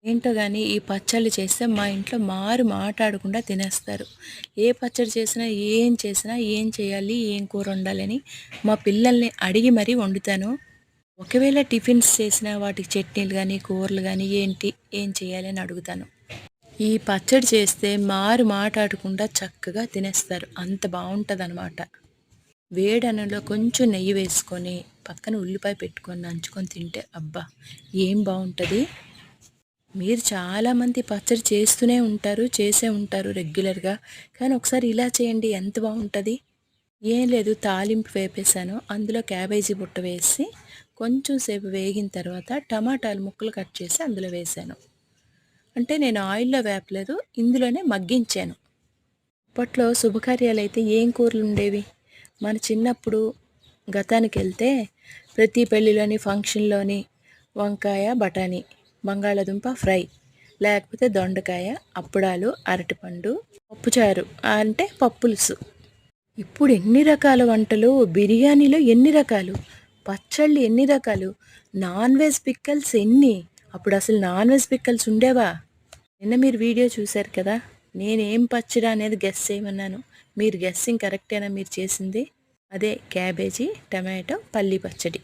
ఏంటో కానీ ఈ పచ్చళ్ళు చేస్తే మా ఇంట్లో మారు మాట్లాడకుండా తినేస్తారు. ఏ పచ్చడి చేసినా, ఏం చేయాలి, ఏం కూర వండాలని మా పిల్లల్ని అడిగి మరీ వండుతాను. ఒకవేళ టిఫిన్స్ చేసినా వాటికి చట్నీలు కానీ, కూరలు కానీ ఏం చేయాలి అని అడుగుతాను. ఈ పచ్చడి చేస్తే మారు మాట్లాడకుండా చక్కగా తినేస్తారు. అంత బాగుంటుందన్నమాట. వేడి అన్నంలో కొంచెం నెయ్యి వేసుకొని పక్కన ఉల్లిపాయ పెట్టుకొని నంచుకొని తింటే అబ్బా ఏం బాగుంటుంది. మీరు చాలామంది పచ్చడి చేసే ఉంటారు రెగ్యులర్గా. కానీ ఒకసారి ఇలా చేయండి, ఎంత బాగుంటుంది. ఏం లేదు, తాలింపు వేపేసాను. అందులో క్యాబేజీ బుట్ట వేసి కొంచెం సేపు వేగిన తర్వాత టమాటాలు ముక్కలు కట్ చేసి అందులో వేసాను. అంటే నేను ఆయిల్లో వేపలేదు, ఇందులోనే మగ్గించాను. అప్పట్లో శుభకార్యాలు అయితే ఏం కూరలు ఉండేవి. మన చిన్నప్పుడు గతానికి వెళ్తే ప్రతి పెళ్ళిలోని ఫంక్షన్లోని వంకాయ బఠానీ, బంగాళాదుంప ఫ్రై, లేకపోతే దొండకాయ, అప్పడాలు, అరటిపండు, పప్పుచారు అంటే పప్పులుసు. ఇప్పుడు ఎన్ని రకాల వంటలు, బిర్యానీలో ఎన్ని రకాలు, పచ్చళ్ళు ఎన్ని రకాలు, నాన్ వెజ్ పిక్కల్స్ ఎన్ని. అప్పుడు అసలు నాన్ వెజ్ పిక్కల్స్ ఉండేవా? నిన్న మీరు వీడియో చూశారు కదా, నేనేం పచ్చడి అనేది గెస్ చేయమన్నాను. మీరు గెస్సింగ్ కరెక్టేనా మీరు చేసింది? అదే క్యాబేజీ టమాటో పల్లీ పచ్చడి.